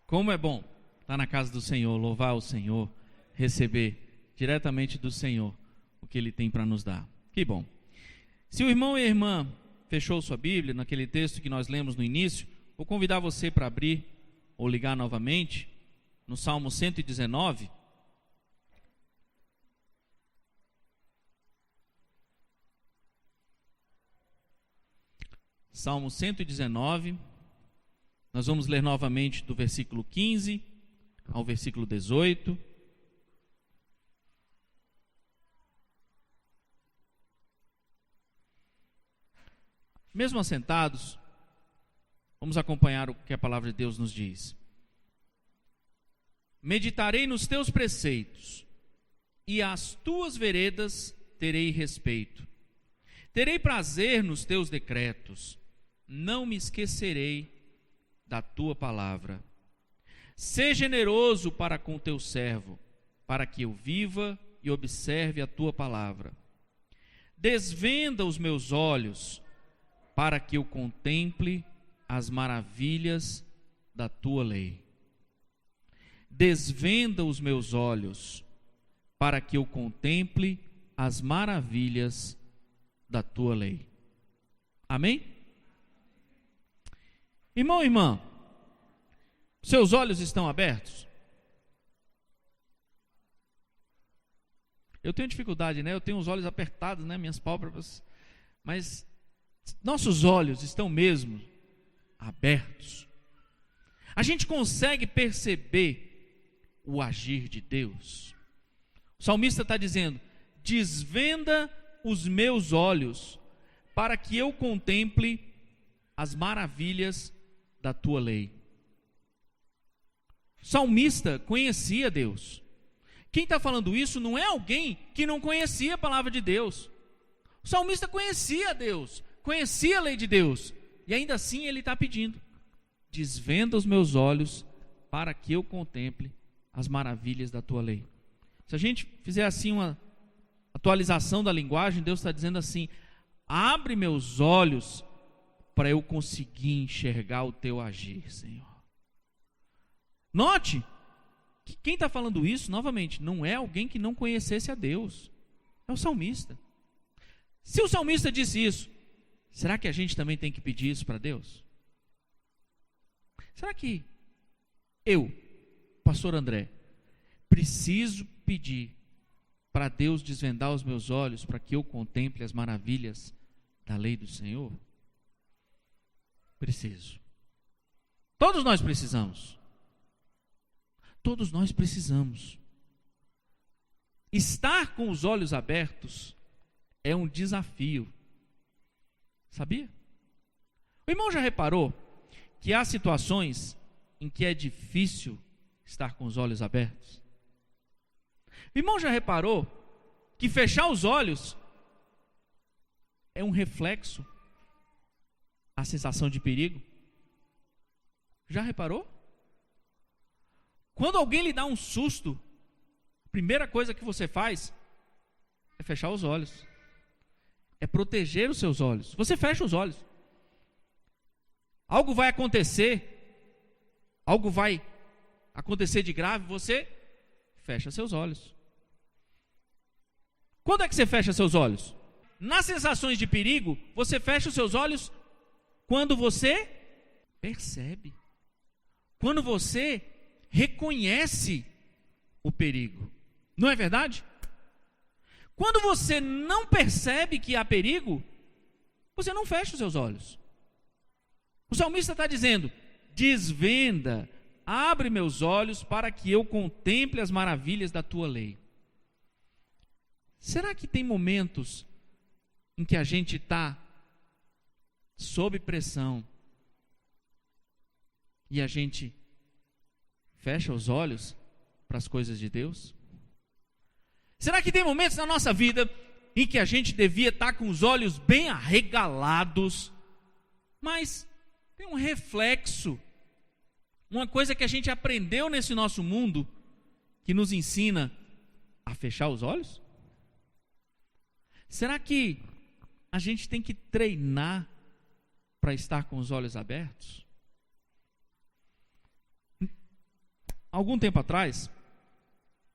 Como é bom estar na casa do Senhor, louvar o Senhor, receber diretamente do Senhor o que Ele tem para nos dar. Que bom. Se o irmão e a irmã fechou sua Bíblia, naquele texto que nós lemos no início, vou convidar você para abrir ou ligar novamente no Salmo 119. Salmo 119. Nós vamos ler novamente do versículo 15 ao versículo 18. Mesmo assentados, vamos acompanhar o que a palavra de Deus nos diz. Meditarei nos teus preceitos, e às tuas veredas terei respeito. Terei prazer nos teus decretos, não me esquecerei da tua palavra. Sê generoso para com teu servo, para que eu viva e observe a tua palavra. Desvenda os meus olhos, para que eu contemple as maravilhas da tua lei. Desvenda os meus olhos, para que eu contemple as maravilhas da tua lei. Amém? Irmão e irmã, seus olhos estão abertos? Eu tenho dificuldade, né? Eu tenho os olhos apertados, né? Minhas pálpebras. Mas nossos olhos estão mesmo abertos. A gente consegue perceber o agir de Deus. O salmista está dizendo: desvenda os meus olhos, para que eu contemple as maravilhas da tua lei. O salmista conhecia Deus. Quem está falando isso não é alguém que não conhecia a palavra de Deus. O salmista conhecia Deus, conhecia a lei de Deus, e ainda assim ele está pedindo: desvenda os meus olhos, para que eu contemple as maravilhas da tua lei. Se a gente fizer assim uma atualização da linguagem, Deus está dizendo assim: abre meus olhos para eu conseguir enxergar o teu agir, Senhor. Note que quem está falando isso, novamente, não é alguém que não conhecesse a Deus, é o salmista. Se o salmista disse isso, será que a gente também tem que pedir isso para Deus? Será que eu, pastor André, preciso pedir para Deus desvendar os meus olhos, para que eu contemple as maravilhas da lei do Senhor? Preciso. Todos nós precisamos. Todos nós precisamos. Estar com os olhos abertos é um desafio. Sabia? O irmão já reparou que há situações em que é difícil estar com os olhos abertos? O irmão já reparou que fechar os olhos é um reflexo à sensação de perigo? Já reparou? Quando alguém lhe dá um susto, a primeira coisa que você faz é fechar os olhos, é proteger os seus olhos. Você fecha os olhos. Algo vai acontecer de grave, você fecha seus olhos. Quando é que você fecha seus olhos? Nas sensações de perigo, você fecha os seus olhos quando você percebe, quando você reconhece o perigo. Não é verdade? Quando você não percebe que há perigo, você não fecha os seus olhos. O salmista está dizendo: desvenda, abre meus olhos para que eu contemple as maravilhas da tua lei. Será que tem momentos em que a gente está sob pressão e a gente fecha os olhos para as coisas de Deus? Será que tem momentos na nossa vida em que a gente devia estar com os olhos bem arregalados, mas tem um reflexo, uma coisa que a gente aprendeu nesse nosso mundo, que nos ensina a fechar os olhos? Será que a gente tem que treinar para estar com os olhos abertos? algum tempo atrás,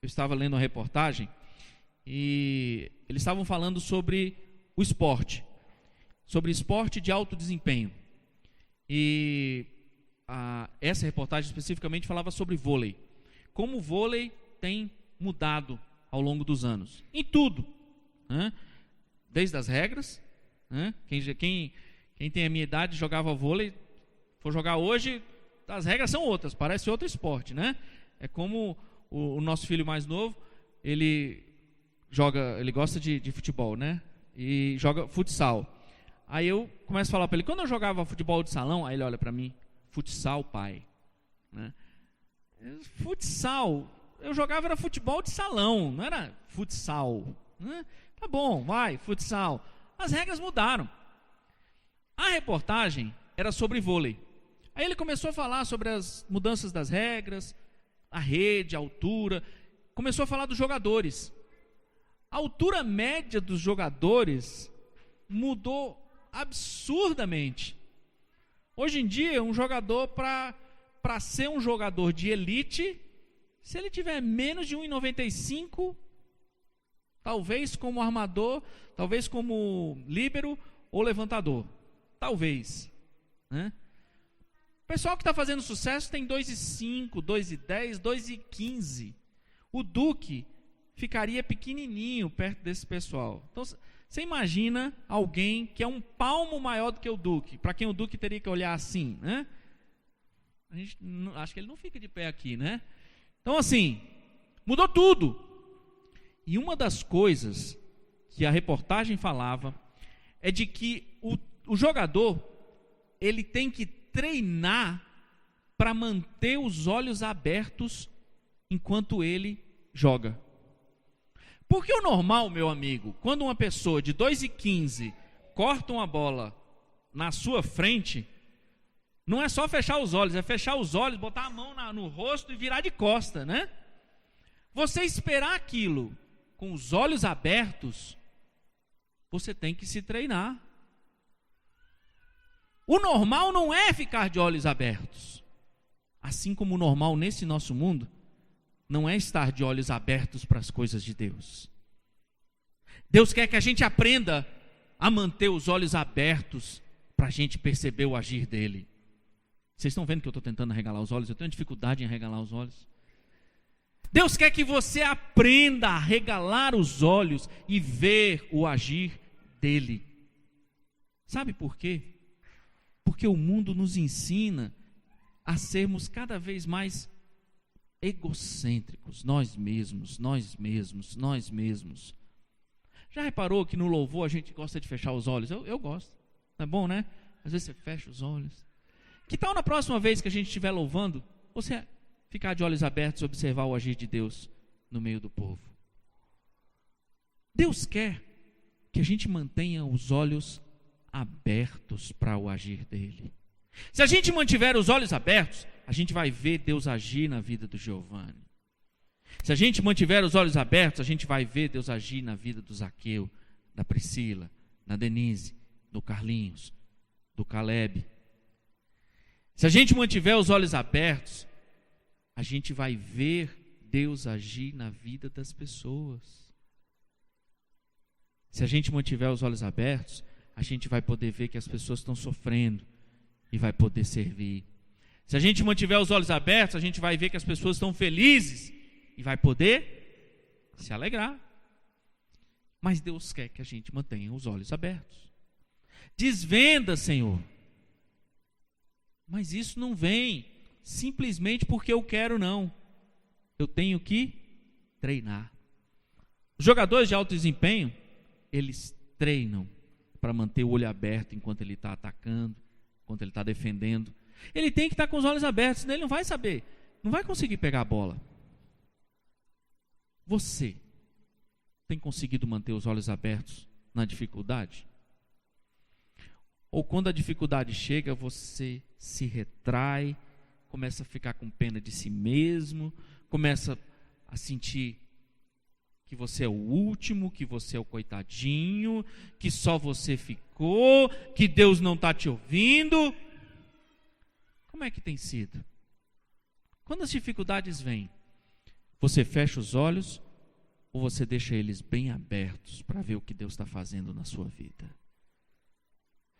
eu estava lendo uma reportagem e eles estavam falando sobre o esporte, sobre esporte de alto desempenho. E essa reportagem especificamente falava sobre vôlei. Como o vôlei tem mudado ao longo dos anos. Em tudo. Né? Desde as regras. Né? Quem tem a minha idade jogava vôlei, for jogar hoje, as regras são outras, parece outro esporte. Né? É como o nosso filho mais novo, ele gosta de futebol, né? E joga futsal. Aí eu começo a falar para ele, quando eu jogava futebol de salão, aí ele olha para mim, futsal, pai. Né? Futsal, eu jogava era futebol de salão, não era futsal. Né? Tá bom, vai, futsal. As regras mudaram. A reportagem era sobre vôlei. Aí ele começou a falar sobre as mudanças das regras, a rede, a altura. Começou a falar dos jogadores. A altura média dos jogadores mudou absurdamente. Hoje em dia, um jogador, para ser um jogador de elite, se ele tiver menos de 1,95, talvez como armador, talvez como líbero ou levantador. Talvez. Né? O pessoal que está fazendo sucesso tem 2,5, 2,10, 2,15. O Duque ficaria pequenininho perto desse pessoal. Então, você imagina alguém que é um palmo maior do que o Duque, para quem o Duque teria que olhar assim, né? Acho que ele não fica de pé aqui, né? Então, assim, mudou tudo. E uma das coisas que a reportagem falava é de que o jogador, ele tem que treinar para manter os olhos abertos enquanto ele joga. Porque o normal, meu amigo, quando uma pessoa de 2,15 corta uma bola na sua frente, não é só fechar os olhos, é fechar os olhos, botar a mão no rosto e virar de costa, né? Você esperar aquilo com os olhos abertos, você tem que se treinar. O normal não é ficar de olhos abertos. Assim como o normal nesse nosso mundo não é estar de olhos abertos para as coisas de Deus. Deus quer que a gente aprenda a manter os olhos abertos para a gente perceber o agir dele. Vocês estão vendo que eu estou tentando arregalar os olhos? Eu tenho dificuldade em arregalar os olhos. Deus quer que você aprenda a arregalar os olhos e ver o agir dele. Sabe por quê? Porque o mundo nos ensina a sermos cada vez mais egocêntricos, nós mesmos. Já reparou que no louvor a gente gosta de fechar os olhos? Eu gosto, não é bom, né? Às vezes você fecha os olhos. Que tal na próxima vez que a gente estiver louvando, você ficar de olhos abertos e observar o agir de Deus no meio do povo? Deus quer que a gente mantenha os olhos abertos para o agir dele. Se a gente mantiver os olhos abertos, a gente vai ver Deus agir na vida do Giovanni. Se a gente mantiver os olhos abertos, a gente vai ver Deus agir na vida do Zaqueu, da Priscila, da Denise, do Carlinhos, do Caleb. Se a gente mantiver os olhos abertos, a gente vai ver Deus agir na vida das pessoas. Se a gente mantiver os olhos abertos, a gente vai poder ver que as pessoas estão sofrendo e vai poder servir. Se a gente mantiver os olhos abertos, a gente vai ver que as pessoas estão felizes e vai poder se alegrar. Mas Deus quer que a gente mantenha os olhos abertos. Desvenda, Senhor. Mas isso não vem simplesmente porque eu quero, não. Eu tenho que treinar. Os jogadores de alto desempenho, eles treinam para manter o olho aberto enquanto ele está atacando, enquanto ele está defendendo. Ele tem que estar com os olhos abertos, senão ele não vai saber, não vai conseguir pegar a bola. Você tem conseguido manter os olhos abertos na dificuldade? Ou quando a dificuldade chega, você se retrai, começa a ficar com pena de si mesmo, começa a sentir que você é o último, que você é o coitadinho, que só você ficou, que Deus não está te ouvindo. Como é que tem sido? Quando as dificuldades vêm, você fecha os olhos ou você deixa eles bem abertos para ver o que Deus está fazendo na sua vida?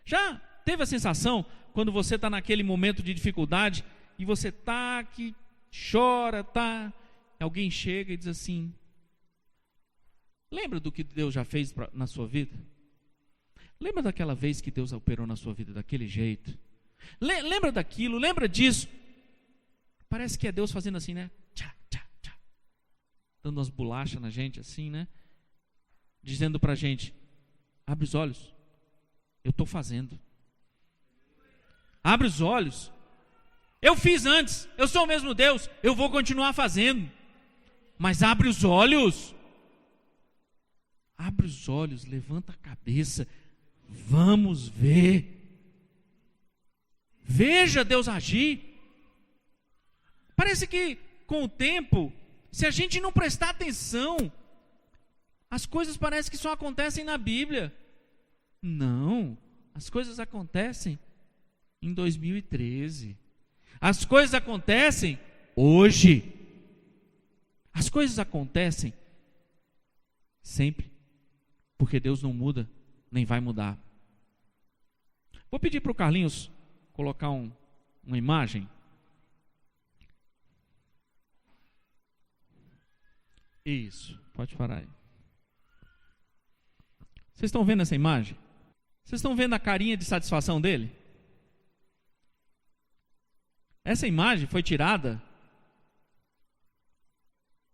Já teve a sensação, quando você está naquele momento de dificuldade, e você está que chora, alguém chega e diz assim: lembra do que Deus já fez na sua vida? Lembra daquela vez que Deus operou na sua vida daquele jeito? Lembra daquilo, lembra disso? Parece que é Deus fazendo assim, né? Tchá, tchá, tchá. Dando umas bolachas na gente assim, né? Dizendo pra gente: abre os olhos, eu estou fazendo. Abre os olhos. Eu fiz antes, eu sou o mesmo Deus, eu vou continuar fazendo. Mas abre os olhos. Abre os olhos, levanta a cabeça. Vamos ver. Veja Deus agir. Parece que com o tempo, se a gente não prestar atenção, as coisas parecem que só acontecem na Bíblia. Não, as coisas acontecem em 2013. As coisas acontecem hoje. As coisas acontecem sempre, porque Deus não muda, nem vai mudar. Vou pedir para o Carlinhos colocar uma imagem. Isso, pode parar aí. Vocês estão vendo essa imagem? Vocês estão vendo a carinha de satisfação dele? Essa imagem foi tirada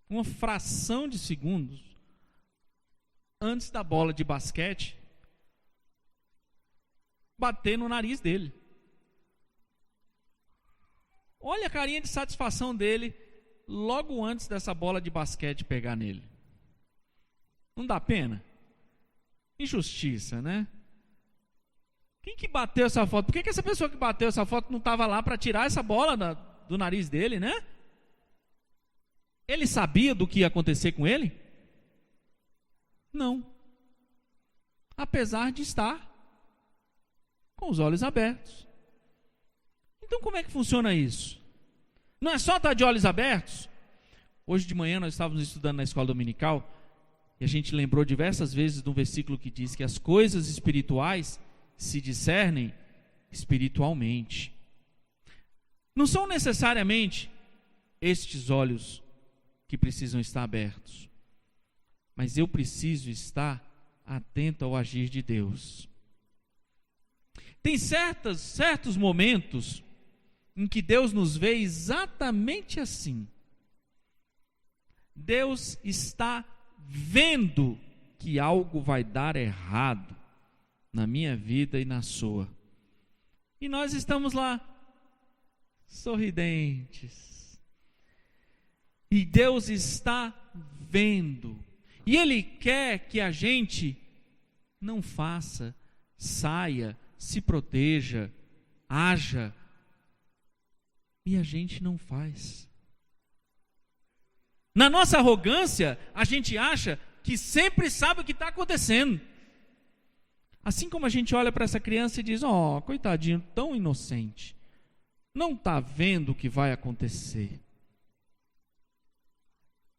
uma fração de segundos antes da bola de basquete bater no nariz dele. Olha a carinha de satisfação dele logo antes dessa bola de basquete pegar nele. Não dá pena? Injustiça, né? Quem que bateu essa foto? Por que essa pessoa que bateu essa foto não estava lá para tirar essa bola do nariz dele, né? Ele sabia do que ia acontecer com ele? Não. Apesar de estar com os olhos abertos. Então como é que funciona isso? Não é só estar de olhos abertos? Hoje de manhã nós estávamos estudando na escola dominical e a gente lembrou diversas vezes de um versículo que diz que as coisas espirituais se discernem espiritualmente. Não são necessariamente estes olhos que precisam estar abertos, mas eu preciso estar atento ao agir de Deus. Tem certos momentos em que Deus nos vê exatamente assim. Deus está vendo que algo vai dar errado na minha vida e na sua. E nós estamos lá, sorridentes. E Deus está vendo. E Ele quer que a gente não faça, saia, se proteja, haja. E a gente não faz. Na nossa arrogância, a gente acha que sempre sabe o que está acontecendo. Assim como a gente olha para essa criança e diz: ó, coitadinho, tão inocente, não está vendo o que vai acontecer.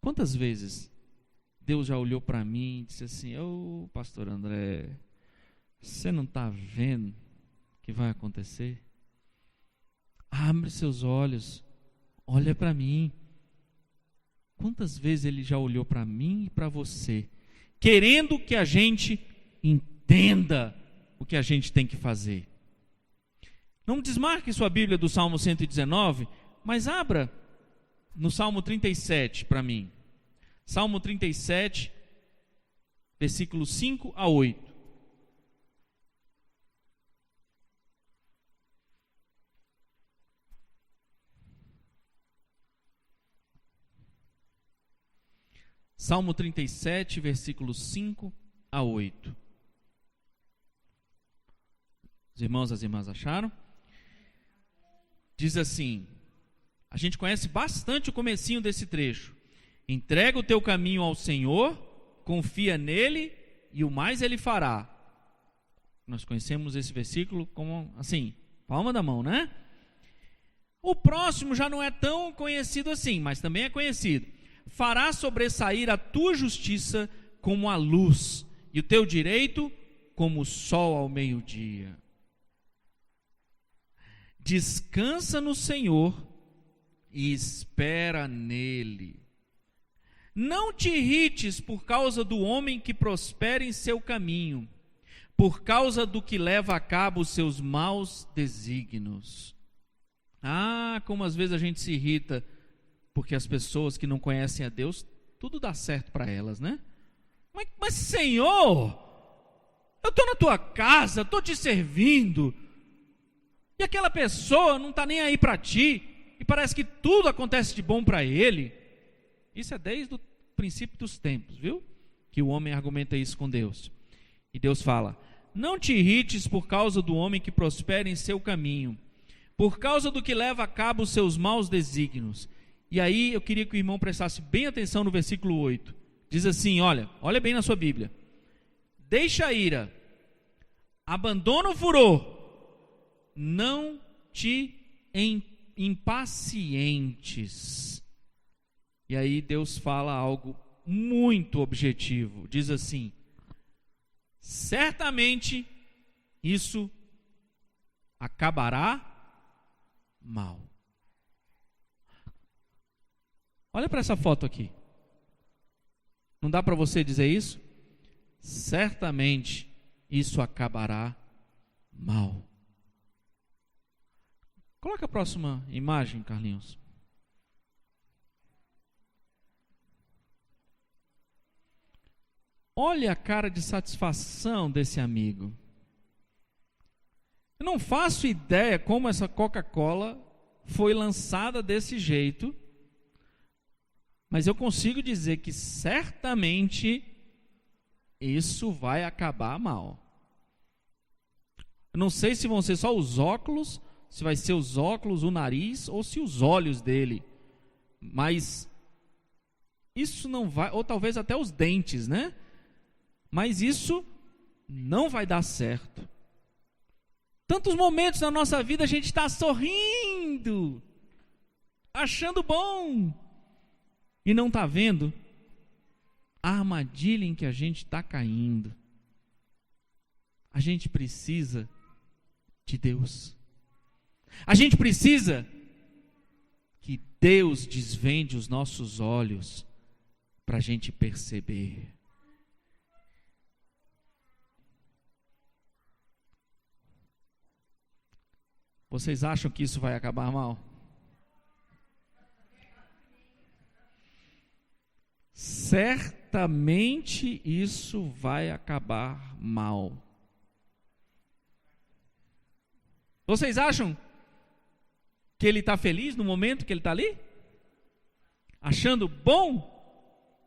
Quantas vezes Deus já olhou para mim e disse assim: ô pastor André, você não está vendo o que vai acontecer? Abre seus olhos, olha para mim. Quantas vezes Ele já olhou para mim e para você, querendo que a gente entenda o que a gente tem que fazer. Não desmarque sua Bíblia do Salmo 119, mas abra no Salmo 37 para mim. Salmo 37, versículos 5 a 8. Salmo 37, versículos 5 a 8. Os irmãos e as irmãs acharam? Diz assim, a gente conhece bastante o comecinho desse trecho. Entrega o teu caminho ao Senhor, confia nele e o mais Ele fará. Nós conhecemos esse versículo como assim, palma da mão, né? O próximo já não é tão conhecido assim, mas também é conhecido. Fará sobressair a tua justiça como a luz, e o teu direito como o sol ao meio-dia. Descansa no Senhor e espera nele. Não te irrites por causa do homem que prospera em seu caminho, por causa do que leva a cabo os seus maus desígnios. Como às vezes a gente se irrita porque as pessoas que não conhecem a Deus, tudo dá certo para elas, né? Mas Senhor, eu estou na tua casa, estou te servindo, e aquela pessoa não está nem aí para ti, e parece que tudo acontece de bom para ele. Isso é desde o princípio dos tempos, viu? Que o homem argumenta isso com Deus. E Deus fala: não te irrites por causa do homem que prospera em seu caminho, por causa do que leva a cabo os seus maus desígnios. E aí eu queria que o irmão prestasse bem atenção no versículo 8. Diz assim, olha bem na sua Bíblia. Deixa a ira, abandona o furor, não te impacientes. E aí Deus fala algo muito objetivo. Diz assim: certamente isso acabará mal. Olha para essa foto aqui. Não dá para você dizer isso? Certamente isso acabará mal. Coloca a próxima imagem, Carlinhos. Olha a cara de satisfação desse amigo. Eu não faço ideia como essa Coca-Cola foi lançada desse jeito, mas eu consigo dizer que certamente isso vai acabar mal. Eu não sei se vão ser só os óculos, se vai ser os óculos, o nariz, ou se os olhos dele. Mas isso não vai, ou talvez até os dentes, né? Mas isso não vai dar certo. Tantos momentos na nossa vida a gente está sorrindo, achando bom, e não está vendo a armadilha em que a gente está caindo. A gente precisa de Deus. A gente precisa que Deus desvende os nossos olhos para a gente perceber. Vocês acham que isso vai acabar mal? Certamente isso vai acabar mal. Vocês acham que ele está feliz no momento que ele está ali? Achando bom?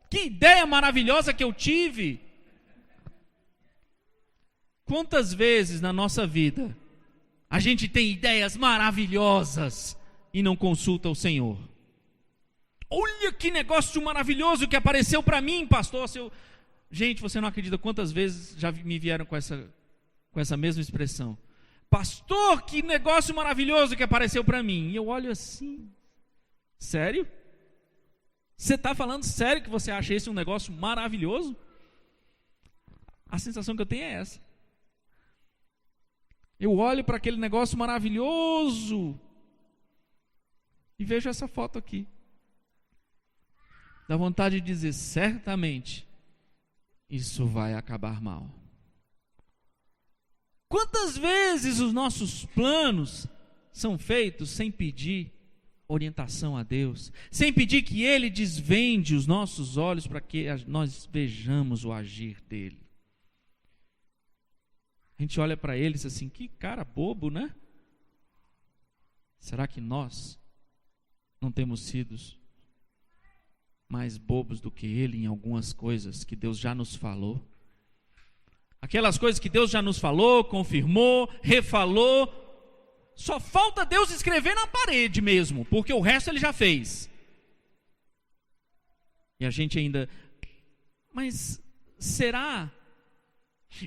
Que ideia maravilhosa que eu tive! Quantas vezes na nossa vida a gente tem ideias maravilhosas e não consulta o Senhor? Olha que negócio maravilhoso que apareceu para mim, pastor. Gente, você não acredita quantas vezes já me vieram com essa mesma expressão. Pastor, que negócio maravilhoso que apareceu para mim. E eu olho assim, sério? Você está falando sério que você acha esse um negócio maravilhoso? A sensação que eu tenho é essa. Eu olho para aquele negócio maravilhoso e vejo essa foto aqui. Dá vontade de dizer, certamente isso vai acabar mal. Quantas vezes os nossos planos são feitos sem pedir orientação a Deus, sem pedir que Ele desvende os nossos olhos para que nós vejamos o agir dEle? A gente olha para Ele e diz assim, que cara bobo, né? Será que nós não temos sido mais bobos do que Ele em algumas coisas que Deus já nos falou? Aquelas coisas que Deus já nos falou, confirmou, refalou, só falta Deus escrever na parede mesmo, porque o resto Ele já fez. E a gente ainda, mas será?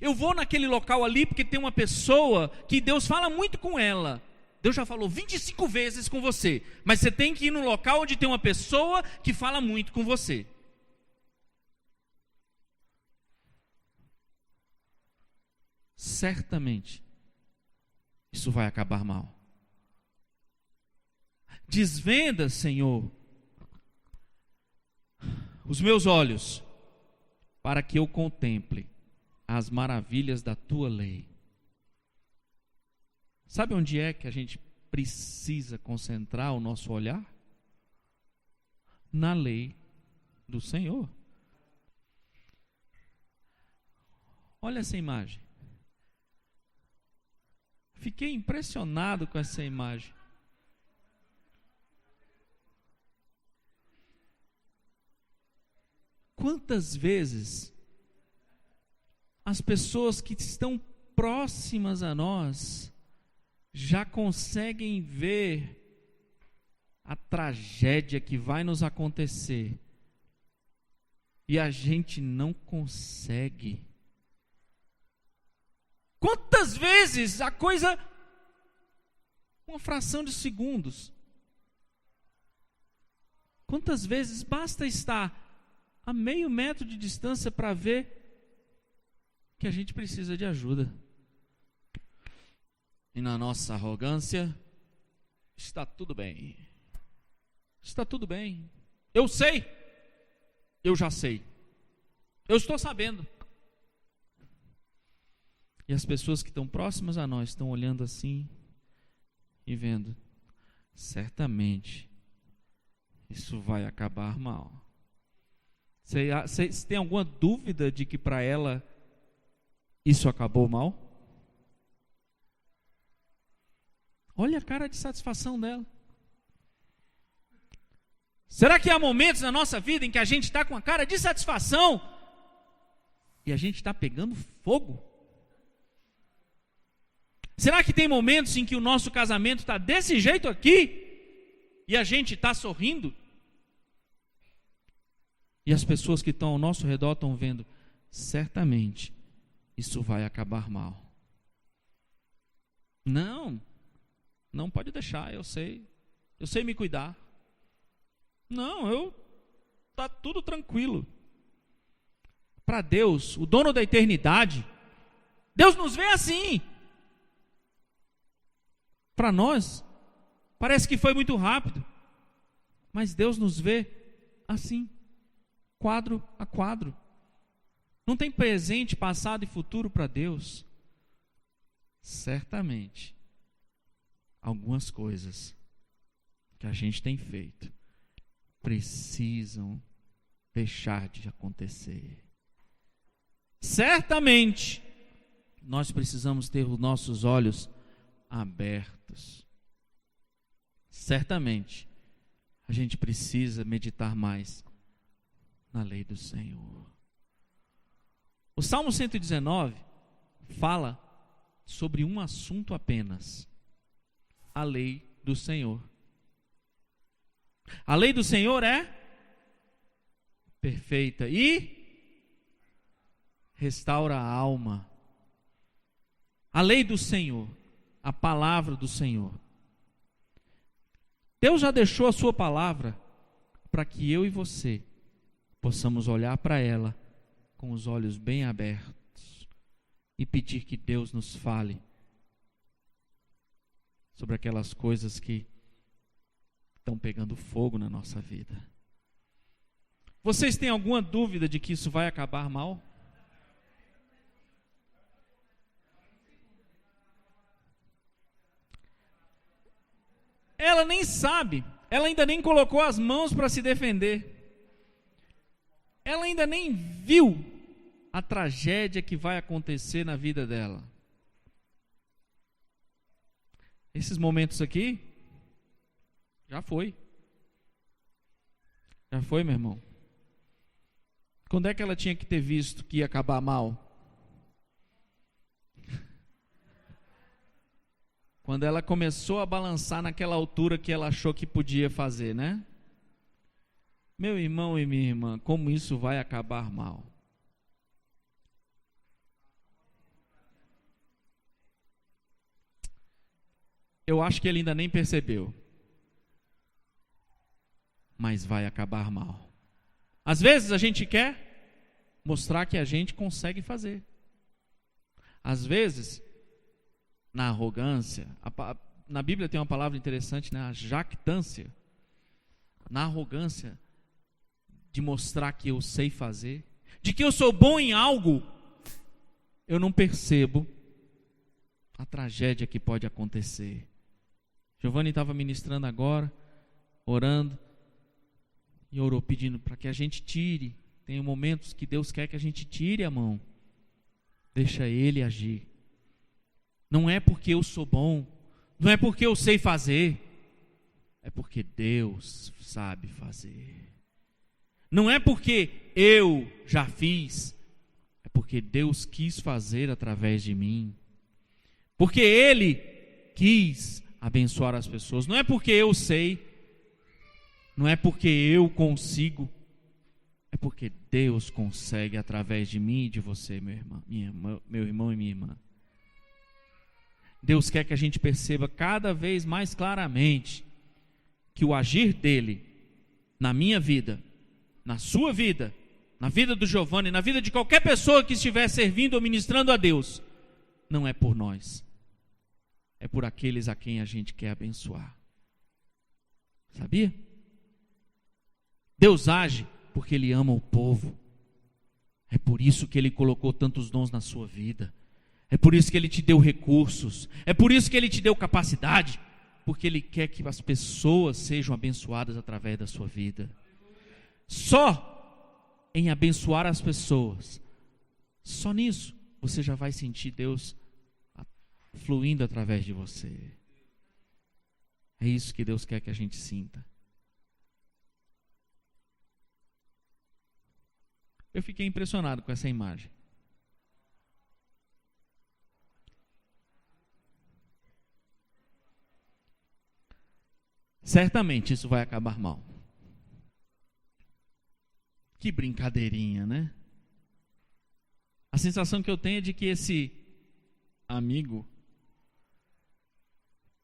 Eu vou naquele local ali porque tem uma pessoa que Deus fala muito com ela. Deus já falou 25 vezes com você, mas você tem que ir num local onde tem uma pessoa que fala muito com você. Certamente, isso vai acabar mal. Desvenda, Senhor, os meus olhos, para que eu contemple as maravilhas da tua lei. Sabe onde é que a gente precisa concentrar o nosso olhar? Na lei do Senhor. Olha essa imagem. Fiquei impressionado com essa imagem. Quantas vezes as pessoas que estão próximas a nós já conseguem ver a tragédia que vai nos acontecer e a gente não consegue? Quantas vezes a coisa, uma fração de segundos, quantas vezes basta estar a meio metro de distância para ver que a gente precisa de ajuda. E na nossa arrogância, está tudo bem. Está tudo bem. Eu sei. Eu já sei. Eu estou sabendo. E as pessoas que estão próximas a nós estão olhando assim e vendo. Certamente, isso vai acabar mal. Você tem alguma dúvida de que para ela isso acabou mal? Olha a cara de satisfação dela. Será que há momentos na nossa vida em que a gente está com a cara de satisfação e a gente está pegando fogo? Será que tem momentos em que o nosso casamento está desse jeito aqui e a gente está sorrindo? E as pessoas que estão ao nosso redor estão vendo, certamente isso vai acabar mal. Não pode deixar, eu sei me cuidar. Tá tudo tranquilo. Para Deus, o dono da eternidade, Deus nos vê assim. Para nós, parece que foi muito rápido, mas Deus nos vê assim, quadro a quadro. Não tem presente, passado e futuro para Deus. Certamente, algumas coisas que a gente tem feito precisam deixar de acontecer. Certamente, nós precisamos ter os nossos olhos abertos. Certamente, a gente precisa meditar mais na lei do Senhor. O Salmo 119 fala sobre um assunto apenas: a lei do Senhor. A lei do Senhor é perfeita e restaura a alma. A lei do Senhor, a palavra do Senhor. Deus já deixou a sua palavra para que eu e você possamos olhar para ela com os olhos bem abertos e pedir que Deus nos fale sobre aquelas coisas que estão pegando fogo na nossa vida. Vocês têm alguma dúvida de que isso vai acabar mal? Ela nem sabe, ela ainda nem colocou as mãos para se defender. Ela ainda nem viu a tragédia que vai acontecer na vida dela. Esses momentos aqui, já foi. Já foi, meu irmão. Quando é que ela tinha que ter visto que ia acabar mal? Quando ela começou a balançar naquela altura que ela achou que podia fazer, né? Meu irmão e minha irmã, como isso vai acabar mal? eu acho que ele ainda nem percebeu. Mas vai acabar mal. Às vezes a gente quer mostrar que a gente consegue fazer. Às vezes, na arrogância, na Bíblia tem uma palavra interessante, né? A jactância. Na arrogância de mostrar que eu sei fazer, de que eu sou bom em algo, eu não percebo a tragédia que pode acontecer. Giovanni estava ministrando agora, orando, e orou pedindo para que a gente tire. Tem momentos que Deus quer que a gente tire a mão. Deixa Ele agir. Não é porque eu sou bom, não é porque eu sei fazer, é porque Deus sabe fazer. Não é porque eu já fiz, é porque Deus quis fazer através de mim. Porque Ele quis abençoar as pessoas. Não é porque eu sei, não é porque eu consigo, é porque Deus consegue através de mim e de você, meu irmão e minha irmã. Deus quer que a gente perceba cada vez mais claramente que o agir dele na minha vida, na sua vida, na vida do Giovanni, na vida de qualquer pessoa que estiver servindo ou ministrando a Deus, não é por nós, é por aqueles a quem a gente quer abençoar. Sabia? Deus age porque Ele ama o povo. É por isso que Ele colocou tantos dons na sua vida. É por isso que Ele te deu recursos. É por isso que Ele te deu capacidade. Porque Ele quer que as pessoas sejam abençoadas através da sua vida. Só em abençoar as pessoas, só nisso, você já vai sentir Deus fluindo através de você. É isso que Deus quer que a gente sinta. Eu fiquei impressionado com essa imagem. Certamente isso vai acabar mal. Que brincadeirinha, né? A sensação que eu tenho é de que esse amigo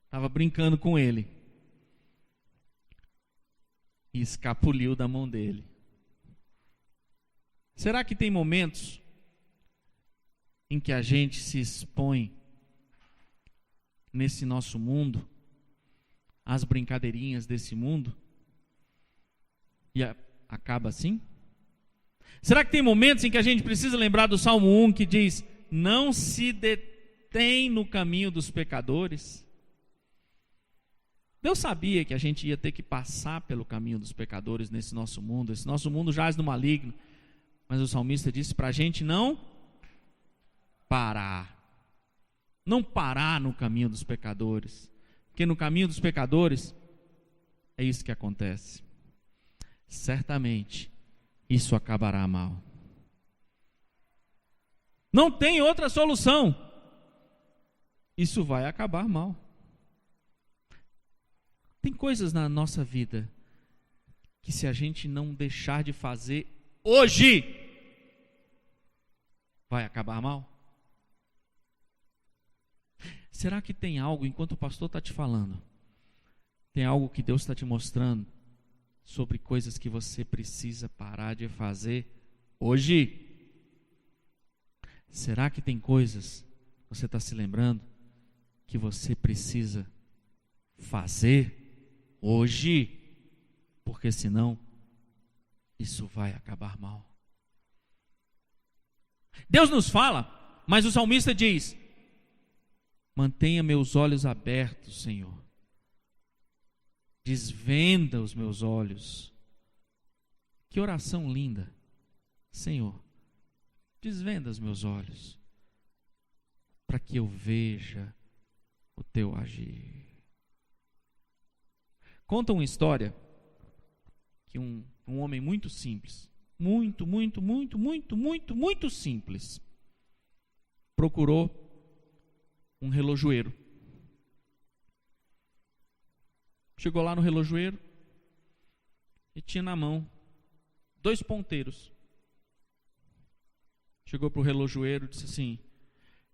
estava brincando com ele e escapuliu da mão dele. Será que tem momentos em que a gente se expõe nesse nosso mundo, às brincadeirinhas desse mundo, e acaba assim? Será que tem momentos em que a gente precisa lembrar do Salmo 1 que diz: não se detém no caminho dos pecadores? Deus sabia que a gente ia ter que passar pelo caminho dos pecadores nesse nosso mundo. Esse nosso mundo jaz no maligno. Mas o salmista disse para a gente não parar. Não parar no caminho dos pecadores. Porque no caminho dos pecadores é isso que acontece. Certamente isso acabará mal. Não tem outra solução. Isso vai acabar mal. Tem coisas na nossa vida que, se a gente não deixar de fazer hoje, vai acabar mal? Será que tem algo, enquanto o pastor está te falando, tem algo que Deus está te mostrando sobre coisas que você precisa parar de fazer hoje? Será que tem coisas, você está se lembrando, que você precisa fazer hoje? Porque senão, isso vai acabar mal. Deus nos fala, mas o salmista diz: mantenha meus olhos abertos, Senhor. Desvenda os meus olhos. Que oração linda. Senhor, desvenda os meus olhos, para que eu veja o teu agir. Conta uma história que um homem muito simples, muito simples, procurou um relojoeiro. Chegou lá no relojoeiro e tinha na mão 2 ponteiros. Chegou para o relojoeiro e disse assim: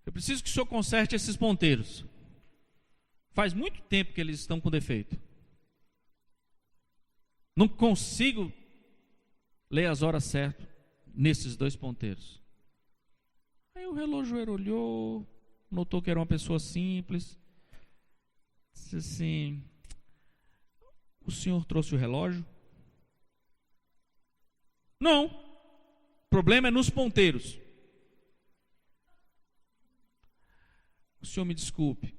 eu preciso que o senhor conserte esses ponteiros. Faz muito tempo que eles estão com defeito. Não consigo ler as horas certas nesses 2 ponteiros. Aí o relojoeiro olhou, notou que era uma pessoa simples. Disse assim: o senhor trouxe o relógio? Não. O problema é nos ponteiros. O senhor me desculpe,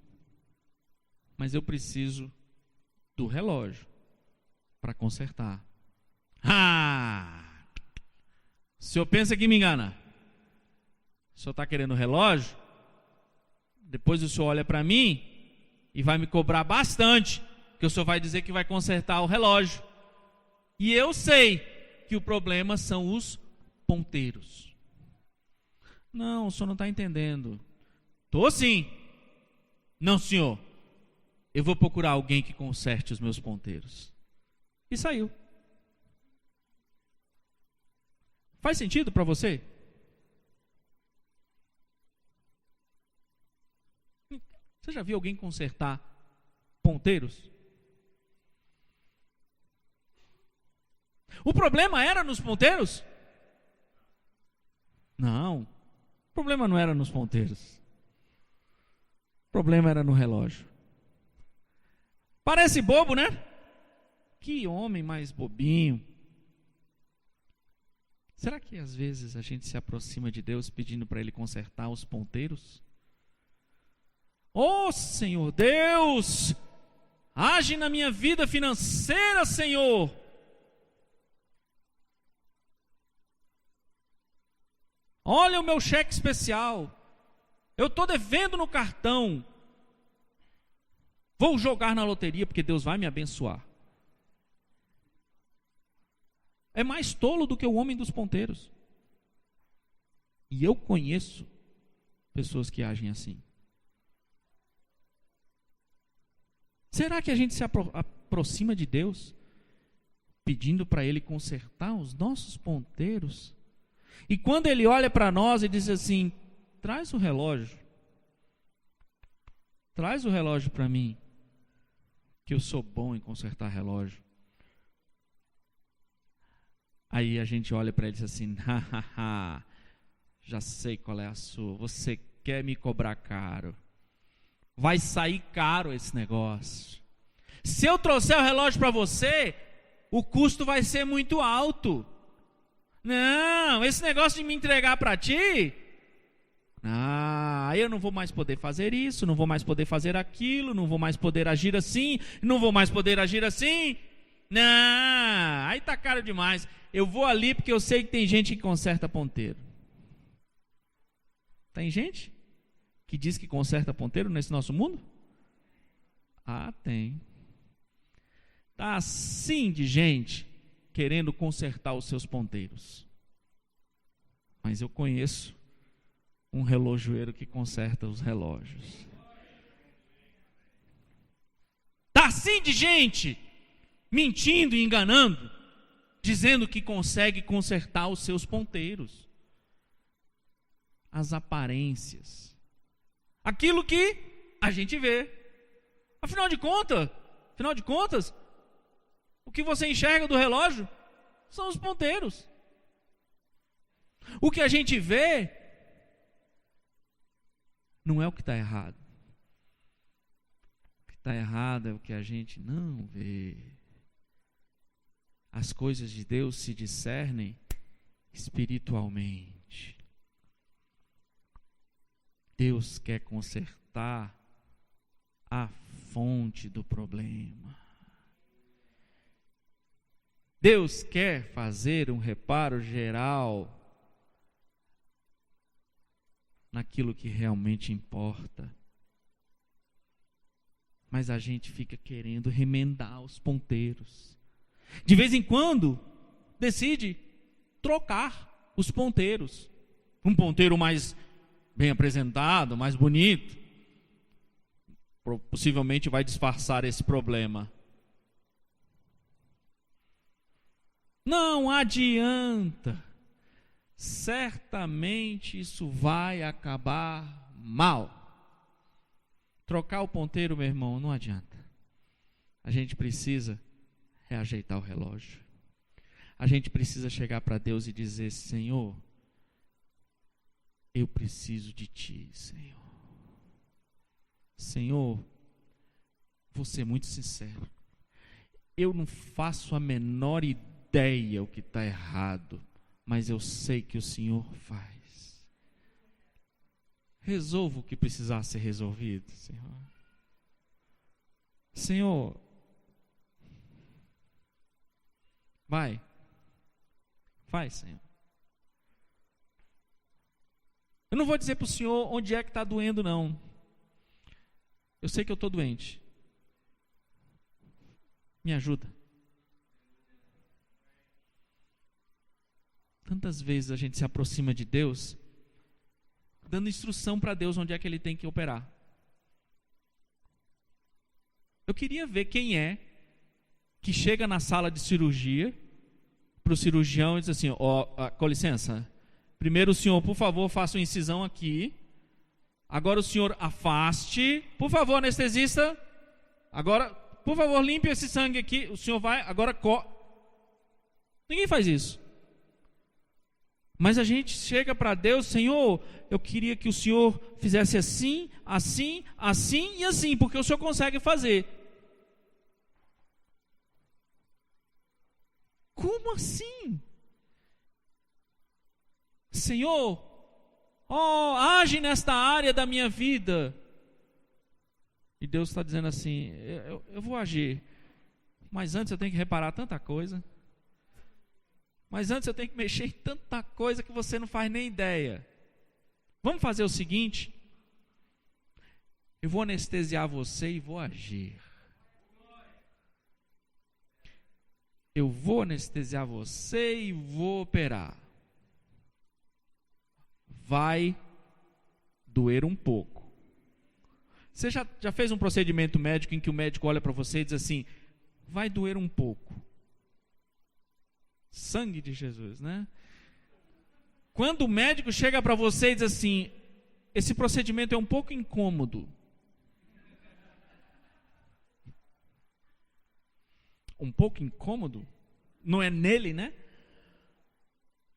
mas eu preciso do relógio para consertar. O senhor pensa que me engana? O senhor está querendo o relógio? Depois o senhor olha para mim e vai me cobrar bastante, que o senhor vai dizer que vai consertar o relógio. E eu sei que o problema são os ponteiros. Não, o senhor não está entendendo. Estou sim. Não, senhor. Eu vou procurar alguém que conserte os meus ponteiros. E saiu. Faz sentido para você? Você já viu alguém consertar ponteiros? O problema era nos ponteiros? Não. O problema não era nos ponteiros. O problema era no relógio. Parece bobo, né? Que homem mais bobinho. Será que às vezes a gente se aproxima de Deus pedindo para Ele consertar os ponteiros? Oh, Senhor Deus, age na minha vida financeira, Senhor. Olha o meu cheque especial. Eu estou devendo no cartão. Vou jogar na loteria porque Deus vai me abençoar. É mais tolo do que o homem dos ponteiros. E eu conheço pessoas que agem assim. Será que a gente se aproxima de Deus pedindo para Ele consertar os nossos ponteiros? E quando Ele olha para nós e diz assim: traz o relógio. Traz o relógio para mim, que eu sou bom em consertar relógio. Aí a gente olha para ele e diz assim: já sei qual é a sua, você quer me cobrar caro. Vai sair caro esse negócio. Se eu trouxer o relógio para você, o custo vai ser muito alto. Não, esse negócio de me entregar para ti, aí eu não vou mais poder fazer isso, não vou mais poder fazer aquilo, não vou mais poder agir assim, não vou mais poder agir assim. Não, aí tá caro demais. Eu vou ali porque eu sei que tem gente que conserta ponteiro. Tem gente que diz que conserta ponteiro nesse nosso mundo? Tem. Tá assim de gente querendo consertar os seus ponteiros. Mas eu conheço um relojoeiro que conserta os relógios. Tá assim de gente mentindo e enganando, dizendo que consegue consertar os seus ponteiros. As aparências. Aquilo que a gente vê. Afinal de contas, o que você enxerga do relógio são os ponteiros. O que a gente vê não é o que está errado. O que está errado é o que a gente não vê. As coisas de Deus se discernem espiritualmente. Deus quer consertar a fonte do problema. Deus quer fazer um reparo geral naquilo que realmente importa. Mas a gente fica querendo remendar os ponteiros. De vez em quando, decide trocar os ponteiros. Um ponteiro mais bem apresentado, mais bonito, possivelmente vai disfarçar esse problema. Não adianta. Certamente isso vai acabar mal. trocar o ponteiro, meu irmão, não adianta. A gente precisa reajeitar o relógio. A gente precisa chegar para Deus e dizer: Senhor, eu preciso de Ti, Senhor. Senhor, vou ser muito sincero. Eu não faço a menor ideia o que está errado, mas eu sei que o Senhor faz. Resolva o que precisar ser resolvido, Senhor. Senhor, faz, Senhor. Eu não vou dizer para o Senhor onde é que está doendo, não. Eu sei que eu estou doente. Me ajuda. Tantas vezes a gente se aproxima de Deus, dando instrução para Deus onde é que Ele tem que operar. Eu queria ver quem é que chega na sala de cirurgia, para o cirurgião e diz assim: com licença, primeiro o senhor, por favor, faça uma incisão aqui. Agora o senhor afaste. Por favor, anestesista. Agora, por favor, limpe esse sangue aqui. O senhor vai, agora... Ninguém faz isso. Mas a gente chega para Deus: Senhor, eu queria que o Senhor fizesse assim, assim, assim e assim, porque o Senhor consegue fazer. Como assim? Senhor, age nesta área da minha vida. E Deus está dizendo assim: eu vou agir, mas antes eu tenho que reparar tanta coisa. Mas antes eu tenho que mexer em tanta coisa que você não faz nem ideia. Vamos fazer o seguinte: eu vou anestesiar você e vou agir. Eu vou anestesiar você e vou operar. Vai doer um pouco. Você já fez um procedimento médico em que o médico olha para você e diz assim: vai doer um pouco. Sangue de Jesus, né? Quando o médico chega para você e diz assim: esse procedimento é um pouco incômodo. Um pouco incômodo? Não é nele, né?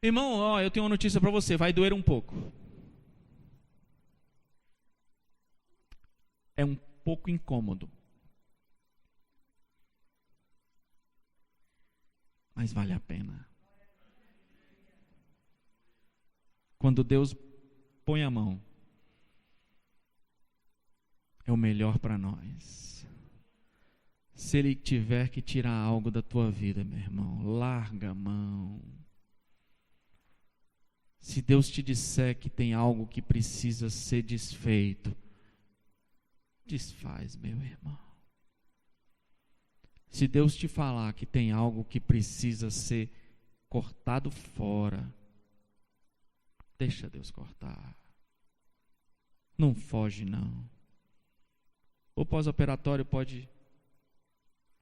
Irmão, eu tenho uma notícia para você: vai doer um pouco. É um pouco incômodo, mas vale a pena. Quando Deus põe a mão, é o melhor para nós. Se Ele tiver que tirar algo da tua vida, meu irmão, larga a mão. Se Deus te disser que tem algo que precisa ser desfeito, desfaz, meu irmão. Se Deus te falar que tem algo que precisa ser cortado fora, deixa Deus cortar. Não foge, não. O pós-operatório pode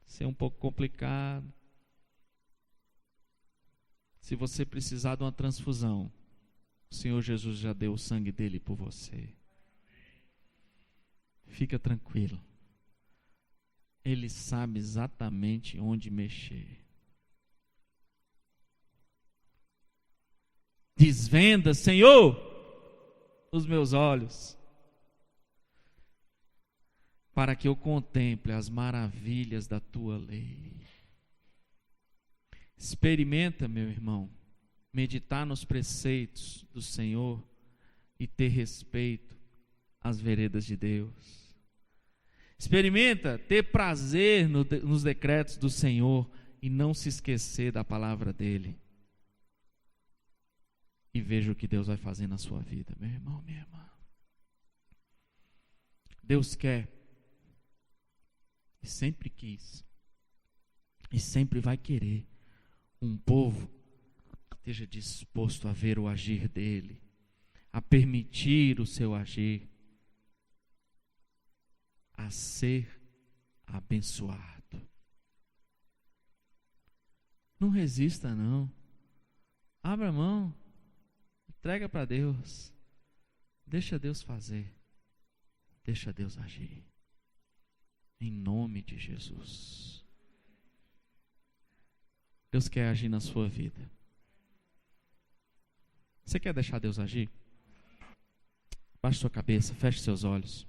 ser um pouco complicado. Se você precisar de uma transfusão, o Senhor Jesus já deu o sangue dele por você. Fica tranquilo. Ele sabe exatamente onde mexer. Desvenda, Senhor, os meus olhos, para que eu contemple as maravilhas da tua lei. Experimenta, meu irmão, meditar nos preceitos do Senhor e ter respeito às veredas de Deus. Experimenta ter prazer nos decretos do Senhor e não se esquecer da palavra dele. E veja o que Deus vai fazer na sua vida, meu irmão, minha irmã. Deus quer, e sempre quis, e sempre vai querer, um povo que esteja disposto a ver o agir dele, a permitir o seu agir, a ser abençoado. Não resista, não. Abra a mão, entrega para Deus, deixa Deus fazer. Deixa Deus agir. Em nome de Jesus. Deus quer agir na sua vida. Você quer deixar Deus agir? Baixe sua cabeça, feche seus olhos.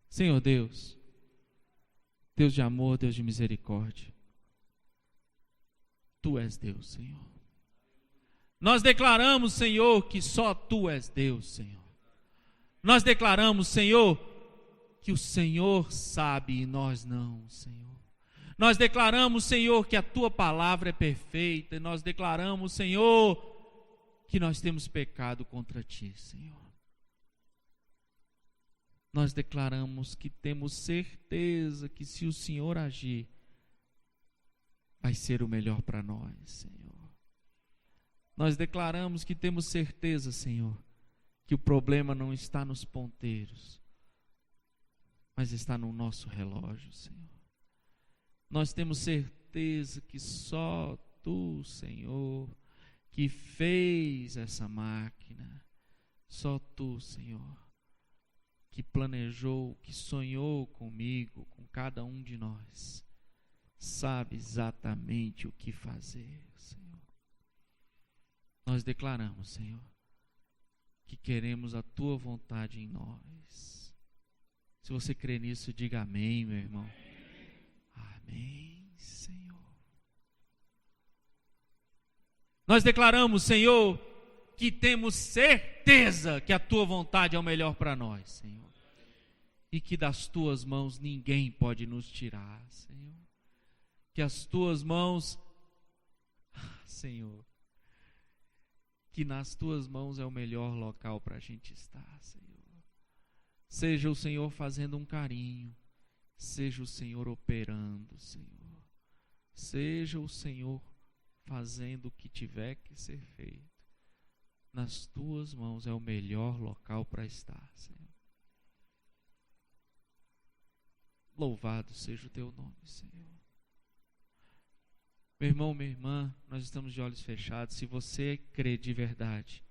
Senhor Deus, Deus de amor, Deus de misericórdia, Tu és Deus, Senhor. Nós declaramos, Senhor, que só Tu és Deus, Senhor. Nós declaramos, Senhor, que o Senhor sabe e nós não, Senhor. Nós declaramos, Senhor, que a Tua palavra é perfeita. E nós declaramos, Senhor, que nós temos pecado contra Ti, Senhor. Nós declaramos que temos certeza que se o Senhor agir, vai ser o melhor para nós, Senhor. Nós declaramos que temos certeza, Senhor, que o problema não está nos ponteiros, mas está no nosso relógio, Senhor. Nós temos certeza que só Tu, Senhor, que fez essa máquina, só Tu, Senhor, que planejou, que sonhou comigo, com cada um de nós, sabe exatamente o que fazer, Senhor. Nós declaramos, Senhor, que queremos a Tua vontade em nós. Se você crê nisso, diga amém, meu irmão. Amém, Senhor. Nós declaramos, Senhor, que temos certeza que a Tua vontade é o melhor para nós, Senhor. E que das Tuas mãos ninguém pode nos tirar, Senhor. Que as Tuas mãos, Senhor, que nas Tuas mãos é o melhor local para a gente estar, Senhor. Seja o Senhor fazendo um carinho, seja o Senhor operando, Senhor. Seja o Senhor fazendo o que tiver que ser feito. Nas Tuas mãos é o melhor local para estar, Senhor. Louvado seja o Teu nome, Senhor. Meu irmão, minha irmã, nós estamos de olhos fechados. Se você crê de verdade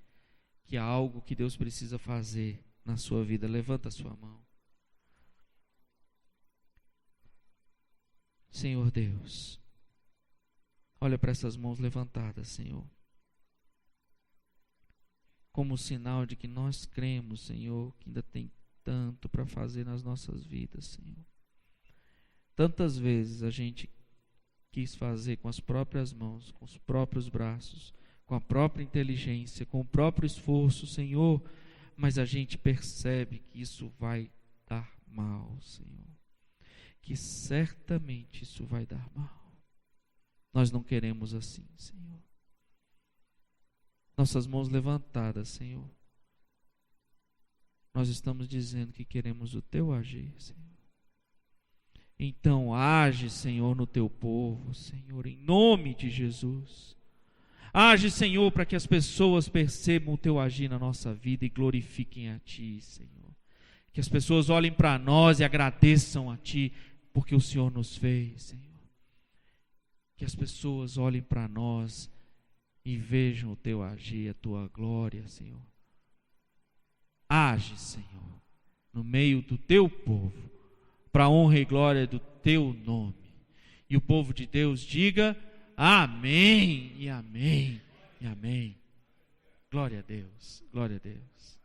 que há algo que Deus precisa fazer na sua vida, levanta a sua mão. Senhor Deus, olha para essas mãos levantadas, Senhor, como sinal de que nós cremos, Senhor, que ainda tem tanto para fazer nas nossas vidas, Senhor. Tantas vezes a gente quis fazer com as próprias mãos, com os próprios braços, com a própria inteligência, com o próprio esforço, Senhor, mas a gente percebe que isso vai dar mal, Senhor. Que certamente isso vai dar mal. Nós não queremos assim, Senhor. Nossas mãos levantadas, Senhor. Nós estamos dizendo que queremos o Teu agir, Senhor. Então age, Senhor, no Teu povo, Senhor, em nome de Jesus. Age, Senhor, para que as pessoas percebam o Teu agir na nossa vida e glorifiquem a Ti, Senhor. Que as pessoas olhem para nós e agradeçam a Ti, porque o Senhor nos fez, Senhor. Que as pessoas olhem para nós e vejam o Teu agir, a Tua glória, Senhor. Age, Senhor, no meio do Teu povo, para a honra e glória do Teu nome. E o povo de Deus diga amém, e amém, e amém. Glória a Deus, glória a Deus.